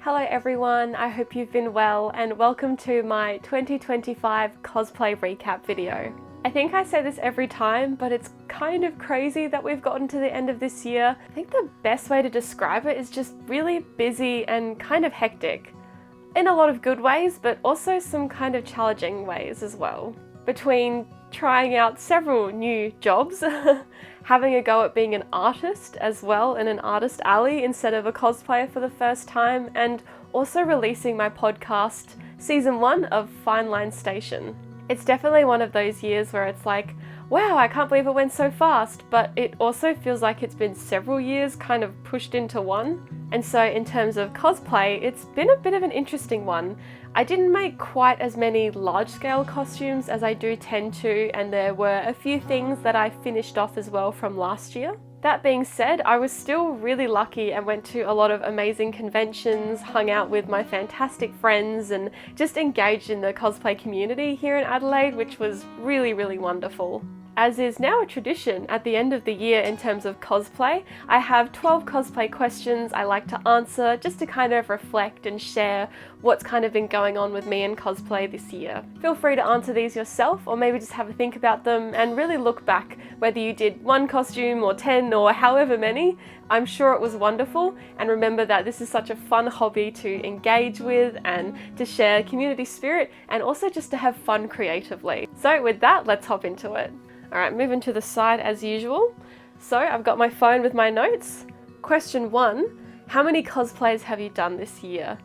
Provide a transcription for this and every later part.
Hello everyone, I hope you've been well and welcome to my 2025 cosplay recap video. I think I say this every time, but it's kind of crazy that we've gotten to the end of this year. I think the best way to describe it is just really busy and kind of hectic. In a lot of good ways, but also some kind of challenging ways as well. Between trying out several new jobs, having a go at being an artist as well in an artist alley instead of a cosplayer for the first time, and also releasing my podcast, season 1 of Fine Line Station. It's definitely one of those years where it's like, wow, I can't believe it went so fast, but it also feels like it's been several years kind of pushed into one. And so in terms of cosplay, it's been a bit of an interesting one. I didn't make quite as many large-scale costumes as I do tend to, and there were a few things that I finished off as well from last year. That being said, I was still really lucky and went to a lot of amazing conventions, hung out with my fantastic friends, and just engaged in the cosplay community here in Adelaide, which was really, really wonderful. As is now a tradition at the end of the year in terms of cosplay, I have 12 cosplay questions I like to answer just to kind of reflect and share what's kind of been going on with me in cosplay this year. Feel free to answer these yourself, or maybe just have a think about them and really look back whether you did one costume or 10 or however many. I'm sure it was wonderful, and remember that this is such a fun hobby to engage with and to share community spirit and also just to have fun creatively. So with that, let's hop into it. Alright, moving to the side as usual. So I've got my phone with my notes. Question 1, how many cosplays have you done this year?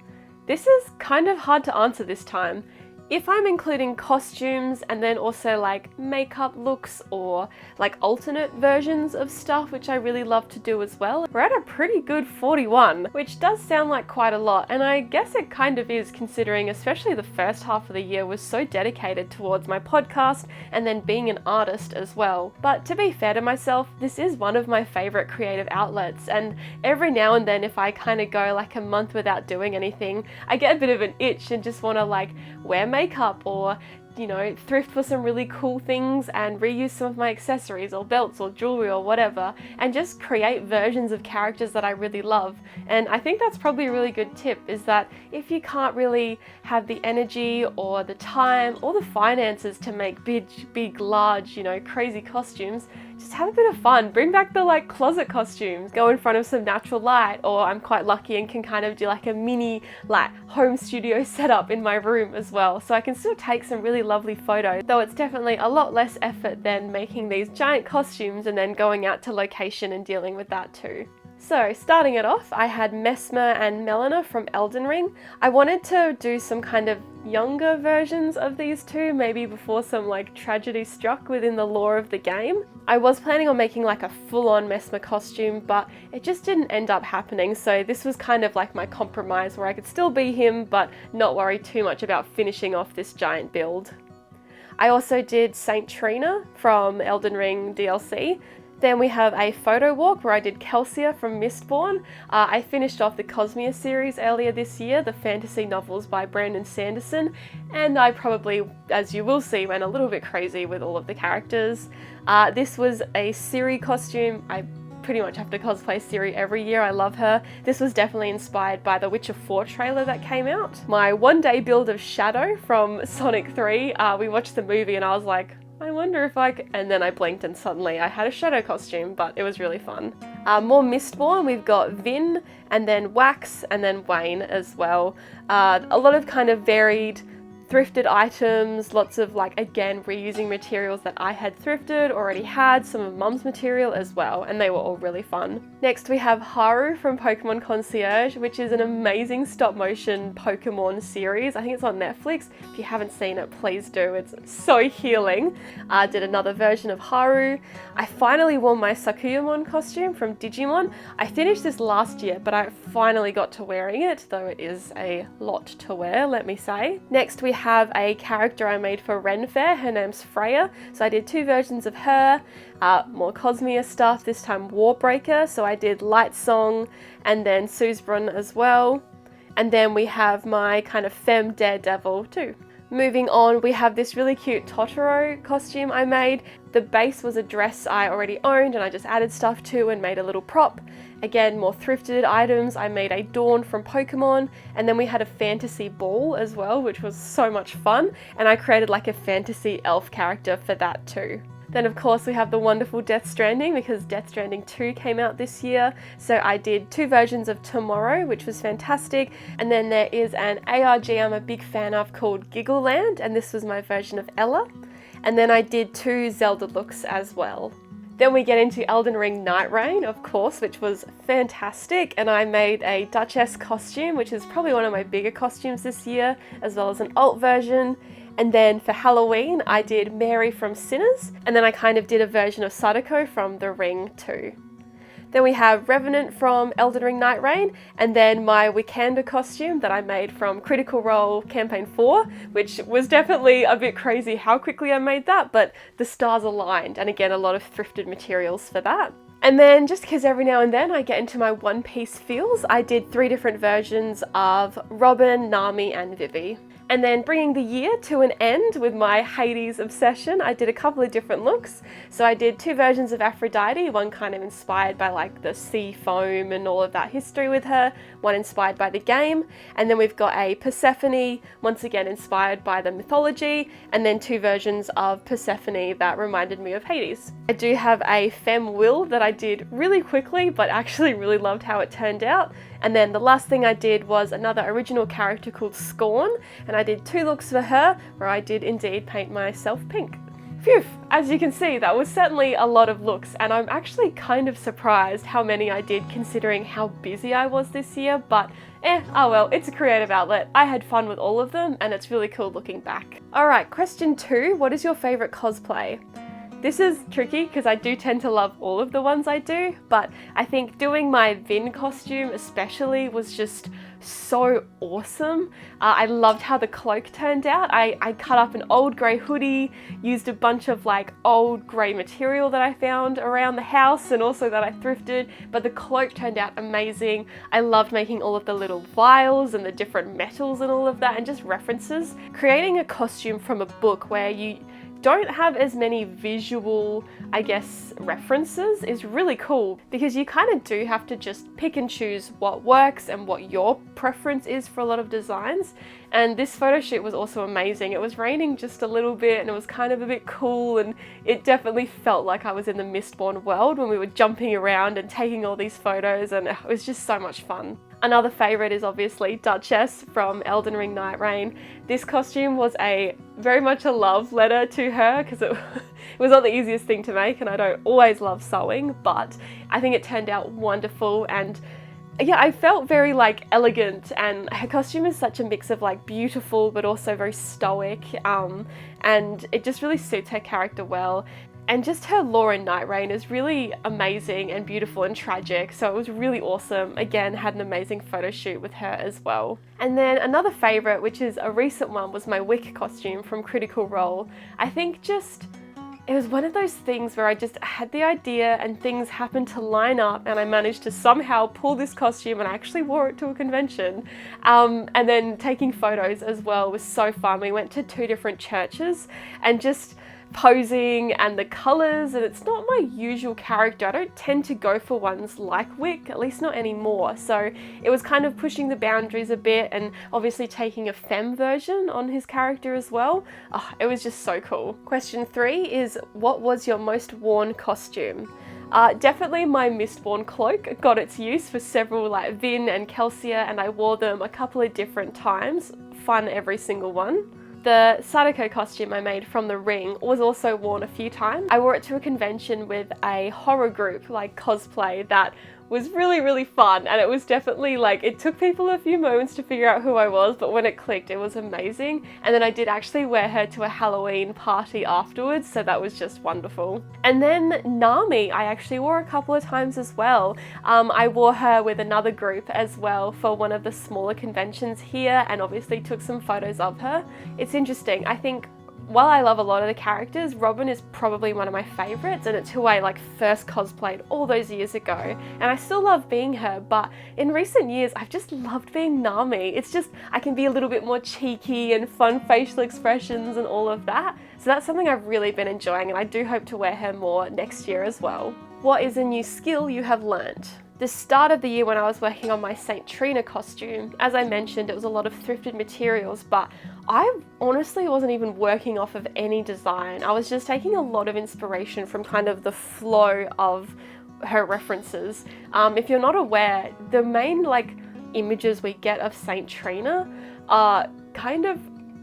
This is kind of hard to answer this time. If I'm including costumes and then also like makeup looks or like alternate versions of stuff, which I really love to do as well, we're at a pretty good 41, which does sound like quite a lot, and I guess it kind of is, considering especially the first half of the year was so dedicated towards my podcast and then being an artist as well. But to be fair to myself, this is one of my favorite creative outlets, and every now and then if I kind of go like a month without doing anything, I get a bit of an itch and just want to like wear makeup or, you know, thrift for some really cool things and reuse some of my accessories or belts or jewelry or whatever, and just create versions of characters that I really love. And I think that's probably a really good tip, is that if you can't really have the energy or the time or the finances to make big, large, you know, crazy costumes, just have a bit of fun. Bring back the like closet costumes, go in front of some natural light, or I'm quite lucky and can kind of do like a mini like home studio setup in my room as well, so I can still take some really lovely photos, though it's definitely a lot less effort than making these giant costumes and then going out to location and dealing with that too. So starting it off, I had Mesmer and Melina from Elden Ring. I wanted to do some kind of younger versions of these two, maybe before some like tragedy struck within the lore of the game. I was planning on making like a full-on Mesmer costume, but it just didn't end up happening, so this was kind of like my compromise where I could still be him but not worry too much about finishing off this giant build. I also did Saint Trina from Elden Ring DLC. Then we have a photo walk where I did Kelsia from Mistborn. I finished off the Cosmere series earlier this year, the fantasy novels by Brandon Sanderson, and I probably, as you will see, went a little bit crazy with all of the characters. This was a Ciri costume. I pretty much have to cosplay Ciri every year. I love her. This was definitely inspired by the Witcher 4 trailer that came out. My one-day build of Shadow from Sonic 3. We watched the movie and I was like, I wonder if I could, and then I blinked and suddenly I had a Shadow costume, but it was really fun. More Mistborn, we've got Vin, and then Wax, and then Wayne as well. A lot of kind of varied thrifted items, lots of like, again, reusing materials that I had thrifted, already had, some of Mum's material as well, and they were all really fun. Next we have Haru from Pokemon Concierge, which is an amazing stop motion Pokemon series. I think it's on Netflix. If you haven't seen it, please do. It's so healing. Did another version of Haru. I finally wore my Sakuyamon costume from Digimon. I finished this last year, but I finally got to wearing it, though it is a lot to wear, let me say. Next we have a character I made for Ren Fair. Her name's Freya, so I did 2 versions of her. More Cosmere stuff, this time Warbreaker, so I did Light Song and then Suzbrun as well. And then we have my kind of femme daredevil too. Moving on, we have this really cute Totoro costume I made. The base was a dress I already owned and I just added stuff to and made a little prop. Again, more thrifted items. I made a Dawn from Pokemon, and then we had a fantasy ball as well, which was so much fun, and I created like a fantasy elf character for that too. Then of course we have the wonderful Death Stranding, because Death Stranding 2 came out this year. So I did 2 versions of Tomorrow, which was fantastic. And then there is an ARG I'm a big fan of called Giggle Land, and this was my version of Ella. And then I did 2 Zelda looks as well. Then we get into Elden Ring Night Rain, of course, which was fantastic. And I made a Duchess costume, which is probably one of my bigger costumes this year, as well as an alt version. And then for Halloween, I did Mary from Sinners, and then I kind of did a version of Sadako from The Ring too. Then we have Revenant from Elden Ring Night Rain, and then my Wakanda costume that I made from Critical Role Campaign 4, which was definitely a bit crazy how quickly I made that, but the stars aligned, and again, a lot of thrifted materials for that. And then just because every now and then I get into my One Piece feels, I did 3 different versions of Robin, Nami, and Vivi. And then bringing the year to an end with my Hades obsession, I did a couple of different looks. So I did 2 versions of Aphrodite, one kind of inspired by like the sea foam and all of that history with her, one inspired by the game. And then we've got a Persephone, once again inspired by the mythology, and then 2 versions of Persephone that reminded me of Hades. I do have a femme will that I did really quickly, but actually really loved how it turned out. And then the last thing I did was another original character called Scorn, and I did 2 looks for her where I did indeed paint myself pink. Phew! As you can see, that was certainly a lot of looks, and I'm actually kind of surprised how many I did considering how busy I was this year, but oh well, it's a creative outlet. I had fun with all of them, and it's really cool looking back. Alright, question 2, what is your favourite cosplay? This is tricky because I do tend to love all of the ones I do, but I think doing my Vin costume especially was just so awesome. I loved how the cloak turned out. I cut up an old grey hoodie, used a bunch of like old grey material that I found around the house and also that I thrifted, but the cloak turned out amazing. I loved making all of the little vials and the different metals and all of that, and just references. Creating a costume from a book where you don't have as many visual, I guess, references is really cool, because you kind of do have to just pick and choose what works and what your preference is for a lot of designs. And this photo shoot was also amazing. It was raining just a little bit and it was kind of a bit cool, and it definitely felt like I was in the Mistborn world when we were jumping around and taking all these photos, and it was just so much fun. Another favourite is obviously Duchess from Elden Ring Night Rain. This costume was very much a love letter to her, because it was not the easiest thing to make, and I don't always love sewing, but I think it turned out wonderful. And yeah, I felt very like elegant, and her costume is such a mix of like beautiful but also very stoic, and it just really suits her character well. And just her lore in Night Rain is really amazing and beautiful and tragic, so it was really awesome. Again, had an amazing photo shoot with her as well. And then another favourite, which is a recent one, was my Wick costume from Critical Role. I think it was one of those things where I just had the idea and things happened to line up, and I managed to somehow pull this costume, and I actually wore it to a convention. And then taking photos as well was so fun. We went to 2 different churches and just posing, and the colours, and it's not my usual character. I don't tend to go for ones like Wick, at least not anymore, so it was kind of pushing the boundaries a bit, and obviously taking a femme version on his character as well. It was just so cool. Question 3 is, what was your most worn costume? Definitely my Mistborn cloak got its use for several like Vin and Kelsia, and I wore them a couple of different times. Fun every single one. The Sadako costume I made from The Ring was also worn a few times. I wore it to a convention with a horror group like Cosplay that was really, really fun, and it was definitely like, it took people a few moments to figure out who I was, but when it clicked, it was amazing. And then I did actually wear her to a Halloween party afterwards, so that was just wonderful. And then Nami, I actually wore a couple of times as well. I wore her with another group as well for one of the smaller conventions here, and obviously took some photos of her. It's interesting, I think While I love a lot of the characters, Robin is probably one of my favorites, and it's who I like first cosplayed all those years ago. And I still love being her, but in recent years, I've just loved being Nami. It's just, I can be a little bit more cheeky and fun facial expressions and all of that. So that's something I've really been enjoying, and I do hope to wear her more next year as well. What is a new skill you have learnt? The start of the year when I was working on my Saint Trina costume, as I mentioned, it was a lot of thrifted materials, but I honestly wasn't even working off of any design. I was just taking a lot of inspiration from kind of the flow of her references. If you're not aware, the main like images we get of Saint Trina are kind of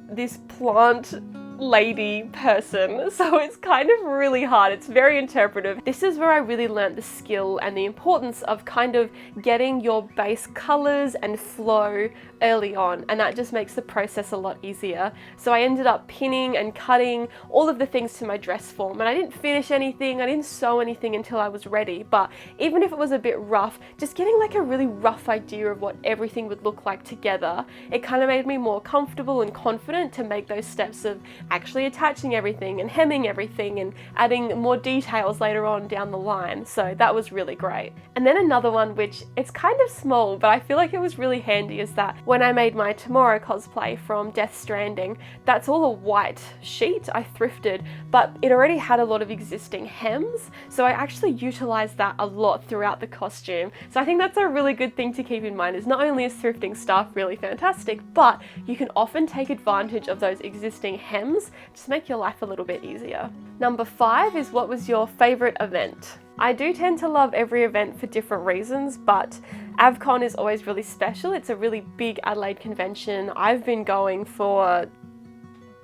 this plant lady person, so it's kind of really hard. It's very interpretive. This is where I really learned the skill and the importance of kind of getting your base colors and flow early on, and that just makes the process a lot easier. So I ended up pinning and cutting all of the things to my dress form, and I didn't finish anything, I didn't sew anything until I was ready, but even if it was a bit rough, just getting like a really rough idea of what everything would look like together, it kind of made me more comfortable and confident to make those steps of actually attaching everything and hemming everything and adding more details later on down the line. So that was really great. And then another one, which it's kind of small, but I feel like it was really handy, is that when I made my Tomorrow cosplay from Death Stranding, that's all a white sheet I thrifted, but it already had a lot of existing hems, so I actually utilized that a lot throughout the costume. So I think that's a really good thing to keep in mind, is not only is thrifting stuff really fantastic, but you can often take advantage of those existing hems to make your life a little bit easier. Number 5 is, what was your favorite event? I do tend to love every event for different reasons, but AvCon is always really special. It's a really big Adelaide convention. I've been going for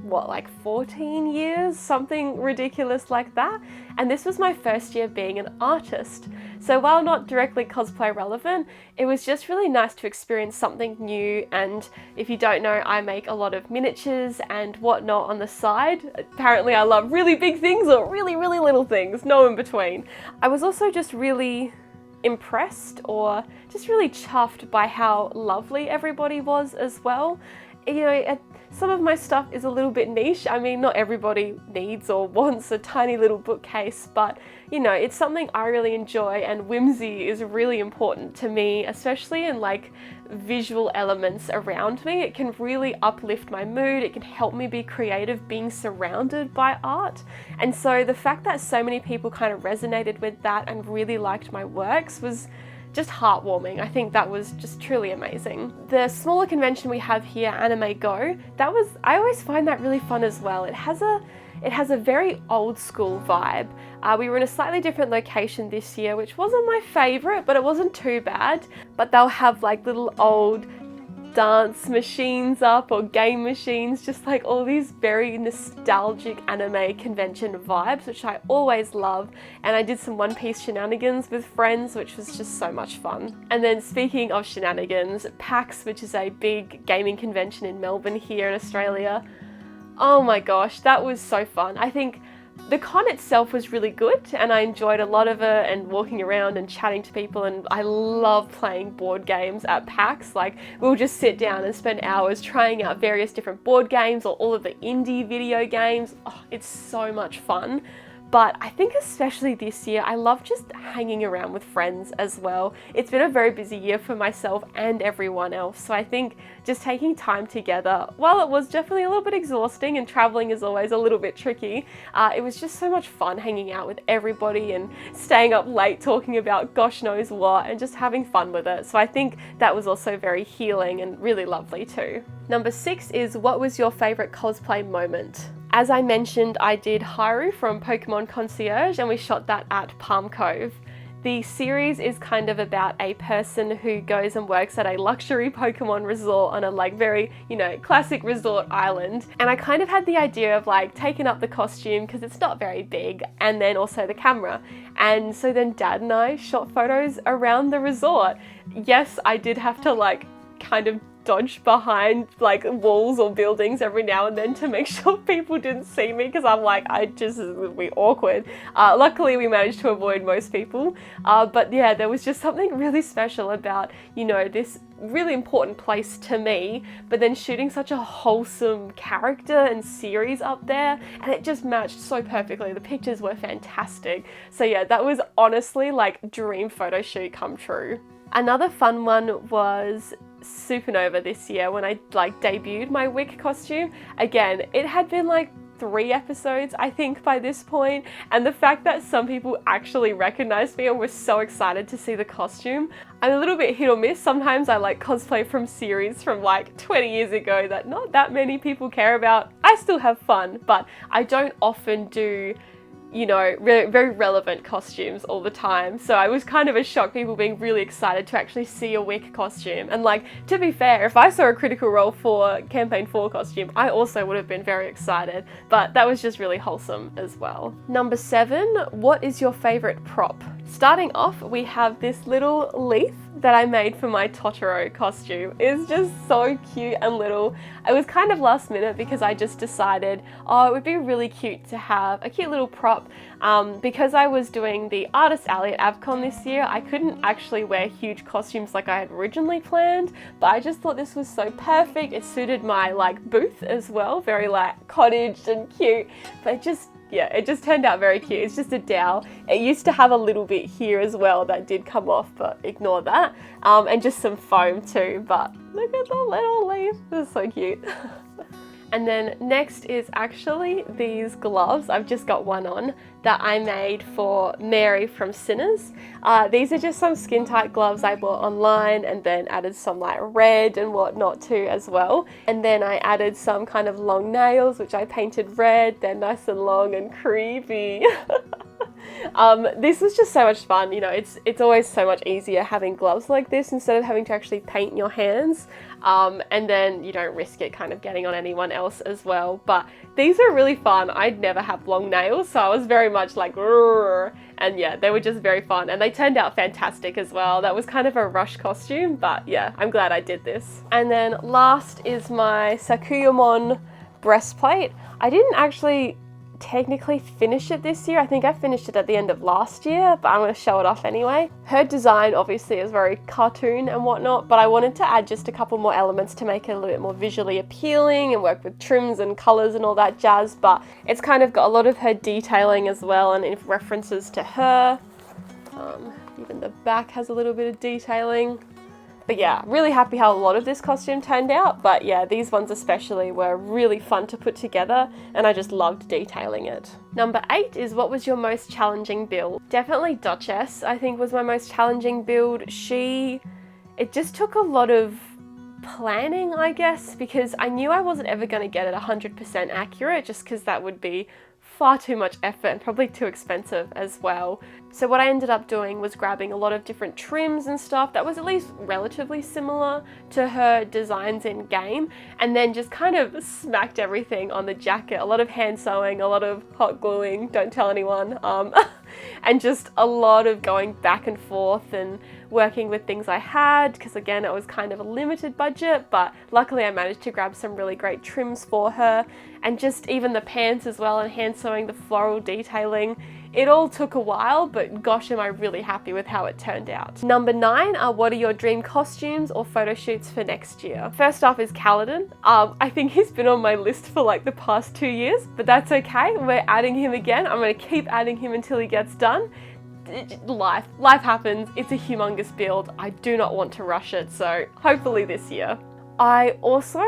like 14 years, something ridiculous like that. And this was my first year being an artist. So while not directly cosplay relevant, it was just really nice to experience something new. And if you don't know, I make a lot of miniatures and whatnot on the side. Apparently I love really big things or really, really little things, no in between. I was also just really impressed or just really chuffed by how lovely everybody was as well. You know, some of my stuff is a little bit niche. I mean, not everybody needs or wants a tiny little bookcase, but you know, it's something I really enjoy, and whimsy is really important to me, especially in like visual elements around me. It can really uplift my mood. It can help me be creative being surrounded by art. And so the fact that so many people kind of resonated with that and really liked my works was just heartwarming. I think that was just truly amazing. The smaller convention we have here, Anime Go, I always find that really fun as well. It has a very old school vibe. We were in a slightly different location this year, which wasn't my favorite, but it wasn't too bad. But they'll have like little old dance machines up or game machines, just like all these very nostalgic anime convention vibes, which I always love. And I did some One Piece shenanigans with friends, which was just so much fun. And then speaking of shenanigans, PAX, which is a big gaming convention in Melbourne here in Australia. Oh my gosh, that was so fun. I think the con itself was really good and I enjoyed a lot of it and walking around and chatting to people, and I love playing board games at PAX. Like, we'll just sit down and spend hours trying out various different board games or all of the indie video games. Oh, it's so much fun. But I think especially this year, I love just hanging around with friends as well. It's been a very busy year for myself and everyone else. So I think just taking time together, while it was definitely a little bit exhausting and traveling is always a little bit tricky, it was just so much fun hanging out with everybody and staying up late talking about gosh knows what and just having fun with it. So I think that was also very healing and really lovely too. Number 6 is, what was your favorite cosplay moment? As I mentioned, I did Haru from Pokemon Concierge and we shot that at Palm Cove. The series is kind of about a person who goes and works at a luxury Pokemon resort on a like very, you know, classic resort island. And I kind of had the idea of like taking up the costume because it's not very big, and then also the camera. And so then Dad and I shot photos around the resort. Yes, I did have to like kind of dodge behind like walls or buildings every now and then to make sure people didn't see me, because I'm like, it would be awkward. Luckily we managed to avoid most people, but yeah, there was just something really special about, you know, this really important place to me, but then shooting such a wholesome character and series up there, and it just matched so perfectly. The pictures were fantastic. So yeah, that was honestly like dream photo shoot come true. Another fun one was Supernova this year when I like debuted my Wick costume. Again, it had been like 3 episodes I think by this point, and the fact that some people actually recognized me and were so excited to see the costume. I'm a little bit hit or miss. Sometimes I like cosplay from series from like 20 years ago that not that many people care about. I still have fun, but I don't often do, you know, very relevant costumes all the time. So I was kind of a shock, people being really excited to actually see a Wick costume. And like, to be fair, if I saw a Critical Role for Campaign 4 costume, I also would have been very excited, but that was just really wholesome as well. Number 7, what is your favorite prop? Starting off, we have this little leaf that I made for my Totoro costume. It's just so cute and little. It was kind of last minute because I just decided, oh, it would be really cute to have a cute little prop. Because I was doing the Artist Alley at AvCon this year, I couldn't actually wear huge costumes like I had originally planned, but I just thought this was so perfect. It suited my like booth as well, very like cottage and cute, but yeah, it just turned out very cute. It's just a dowel. It used to have a little bit here as well that did come off, but ignore that. And just some foam too, but look at the little leaf. It's so cute. And then next is actually these gloves. I've just got one on that I made for Mary from Sinners. These are just some skin tight gloves I bought online and then added some like red and whatnot too as well. And then I added some kind of long nails, which I painted red. They're nice and long and creepy. This was just so much fun. You know, it's always so much easier having gloves like this instead of having to actually paint your hands. And then you don't risk it kind of getting on anyone else as well. But these are really fun. I'd never have long nails, so I was very much like, "Rrr." And yeah, they were just very fun, and they turned out fantastic as well. That was kind of a rush costume, but yeah, I'm glad I did this. And then last is my Sakuyamon breastplate. I didn't actually technically finish it this year. I think I finished it at the end of last year, but I'm going to show it off anyway. Her design obviously is very cartoon and whatnot, but I wanted to add just a couple more elements to make it a little bit more visually appealing and work with trims and colours and all that jazz, but it's kind of got a lot of her detailing as well and references to her. Even the back has a little bit of detailing. But yeah, really happy how a lot of this costume turned out, but yeah, these ones especially were really fun to put together and I just loved detailing it. Number 8 is what was your most challenging build? Definitely Duchess, I think, was my most challenging build. It just took a lot of planning, I guess, because I knew I wasn't ever going to get it 100% accurate just because that would be far too much effort and probably too expensive as well. So what I ended up doing was grabbing a lot of different trims and stuff that was at least relatively similar to her designs in game, and then just kind of smacked everything on the jacket. A lot of hand sewing, a lot of hot gluing, don't tell anyone, and just a lot of going back and forth and working with things I had, because again, it was kind of a limited budget, but luckily I managed to grab some really great trims for her, and just even the pants as well, and hand sewing the floral detailing. It all took a while, but gosh, am I really happy with how it turned out. Number 9 are what are your dream costumes or photo shoots for next year? First off is Kaladin. I think he's been on my list for like the past 2 years, but that's okay. We're adding him again. I'm going to keep adding him until he gets done. Life happens. It's a humongous build. I do not want to rush it, so hopefully this year. I also,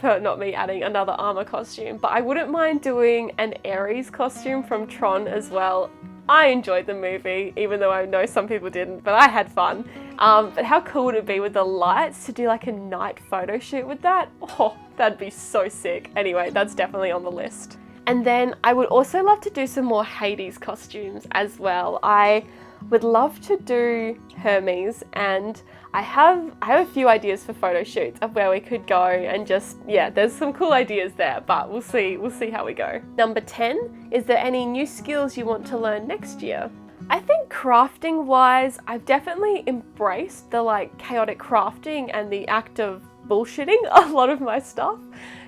not me adding another armor costume, but I wouldn't mind doing an Ares costume from Tron as well. I enjoyed the movie, even though I know some people didn't, but I had fun. But how cool would it be with the lights to do like a night photo shoot with that? Oh, that'd be so sick. Anyway, that's definitely on the list. And then I would also love to do some more Hades costumes as well. I would love to do Hermes, and I have a few ideas for photo shoots of where we could go, and just, yeah, there's some cool ideas there, but we'll see how we go. Number 10, is there any new skills you want to learn next year? I think crafting wise, I've definitely embraced the like chaotic crafting and the act of bullshitting a lot of my stuff.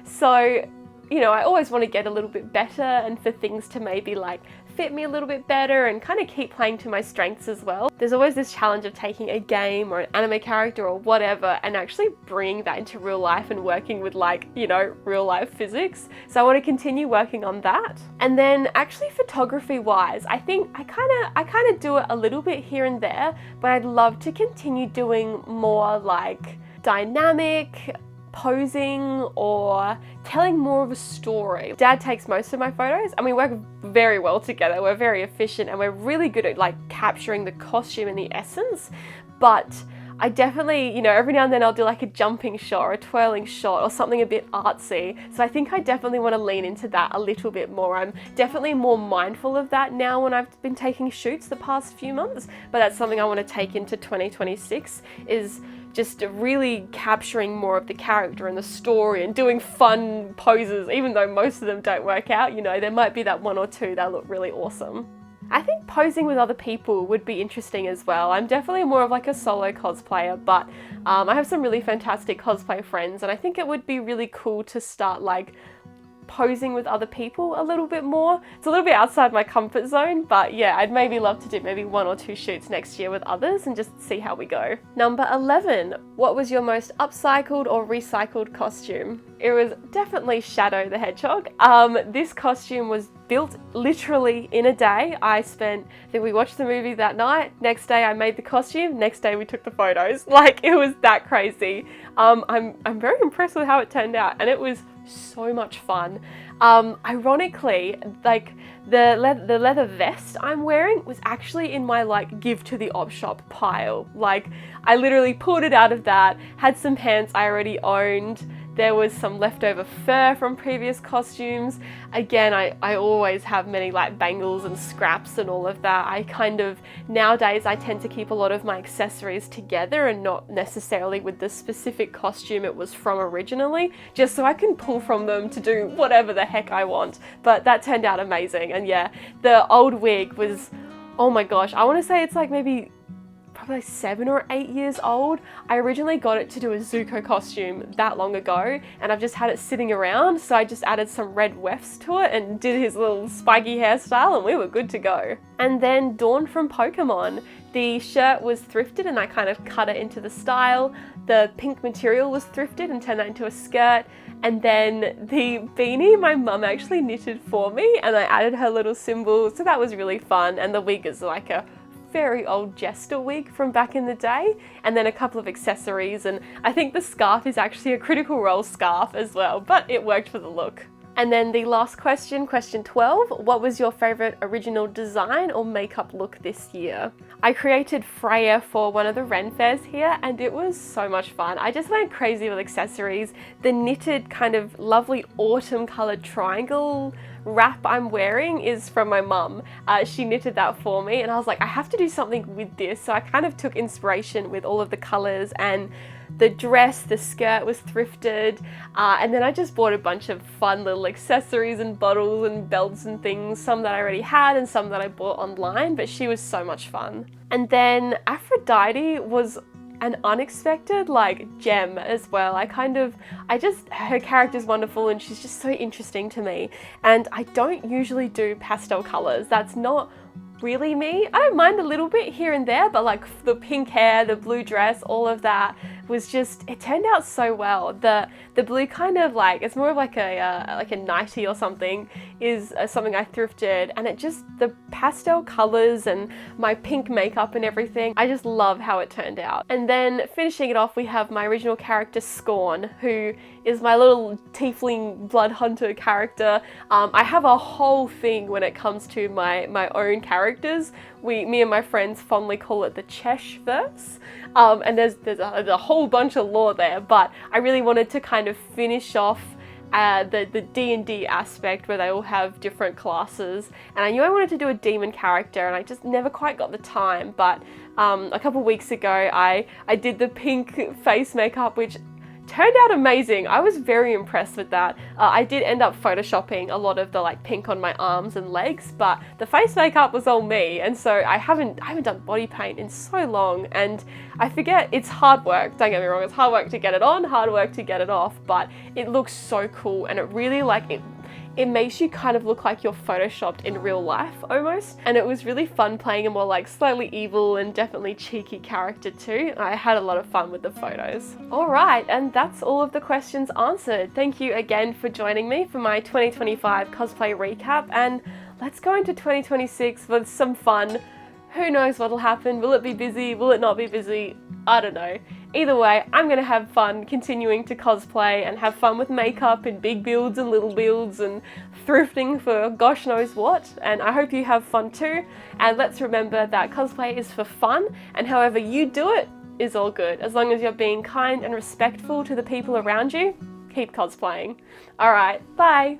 So, you know, I always want to get a little bit better and for things to maybe like fit me a little bit better and kind of keep playing to my strengths as well. There's always this challenge of taking a game or an anime character or whatever and actually bringing that into real life and working with like, you know, real life physics. So I want to continue working on that. And then actually photography wise, I think I kind of do it a little bit here and there, but I'd love to continue doing more like dynamic posing or telling more of a story. Dad takes most of my photos and we work very well together. We're very efficient and we're really good at like capturing the costume and the essence, but I definitely, you know, every now and then I'll do like a jumping shot or a twirling shot or something a bit artsy. So I think I definitely want to lean into that a little bit more. I'm definitely more mindful of that now when I've been taking shoots the past few months, but that's something I want to take into 2026 is just really capturing more of the character and the story and doing fun poses, even though most of them don't work out. You know, there might be that one or two that look really awesome. I think posing with other people would be interesting as well. I'm definitely more of like a solo cosplayer, but I have some really fantastic cosplay friends and I think it would be really cool to start like posing with other people a little bit more. It's a little bit outside my comfort zone, but yeah, I'd maybe love to do maybe 1 or 2 shoots next year with others and just see how we go. Number 11, what was your most upcycled or recycled costume? It was definitely Shadow the Hedgehog. This costume was built literally in a day. I think we watched the movie that night, next day I made the costume, next day we took the photos. Like, it was that crazy. I'm very impressed with how it turned out and it was so much fun. Ironically, like the leather vest I'm wearing was actually in my like give to the op shop pile. Like, I literally pulled it out of that, had some pants I already owned. There was some leftover fur from previous costumes. Again, I always have many like bangles and scraps and all of that. I kind of, nowadays I tend to keep a lot of my accessories together and not necessarily with the specific costume it was from originally, just so I can pull from them to do whatever the heck I want. But that turned out amazing. And yeah, the old wig was, oh my gosh, I want to say it's like maybe probably 7 or 8 years old. I originally got it to do a Zuko costume that long ago and I've just had it sitting around, so I just added some red wefts to it and did his little spiky hairstyle and we were good to go. And then Dawn from Pokemon. The shirt was thrifted and I kind of cut it into the style. The pink material was thrifted and turned that into a skirt. And then the beanie my mum actually knitted for me and I added her little symbol, so that was really fun. And the wig is like a very old jester wig from back in the day, and then a couple of accessories, and I think the scarf is actually a Critical Role scarf as well, but it worked for the look. And then the last question, question 12, what was your favourite original design or makeup look this year? I created Freya for one of the Ren fairs here and it was so much fun. I just went crazy with accessories. The knitted kind of lovely autumn coloured triangle wrap I'm wearing is from my mum. She knitted that for me and I was like, I have to do something with this. So I kind of took inspiration with all of the colours, and the dress, the skirt was thrifted, and then I just bought a bunch of fun little accessories and bottles and belts and things, some that I already had and some that I bought online, but she was so much fun. And then Aphrodite was an unexpected like gem as well. Her character's wonderful and she's just so interesting to me. And I don't usually do pastel colours. That's not really me. I don't mind a little bit here and there, but like the pink hair, the blue dress, all of that was just, it turned out so well. The blue kind of like, it's more of like a nightie or something, is something I thrifted, and it just, the pastel colors and my pink makeup and everything, I just love how it turned out. And then finishing it off, we have my original character Scorn, who is my little tiefling blood hunter character. I have a whole thing when it comes to my own characters. Me and my friends fondly call it the Chesh-verse. And there's a whole bunch of lore there, but I really wanted to kind of finish off the D&D aspect where they all have different classes, and I knew I wanted to do a demon character and I just never quite got the time, but a couple weeks ago I did the pink face makeup, which turned out amazing. I was very impressed with that. I did end up photoshopping a lot of the like pink on my arms and legs, but the face makeup was all me, and so I haven't done body paint in so long, and I forget it's hard work, don't get me wrong, it's hard work to get it on, hard work to get it off, but it looks so cool, and it really like it makes you kind of look like you're photoshopped in real life almost, and it was really fun playing a more like slightly evil and definitely cheeky character too. I had a lot of fun with the photos. Alright, and that's all of the questions answered. Thank you again for joining me for my 2025 cosplay recap, and let's go into 2026 with some fun. Who knows what'll happen? Will it be busy? Will it not be busy? I don't know. Either way, I'm gonna have fun continuing to cosplay and have fun with makeup and big builds and little builds and thrifting for gosh knows what, and I hope you have fun too. And let's remember that cosplay is for fun, and however you do it is all good. As long as you're being kind and respectful to the people around you, keep cosplaying. Alright, bye!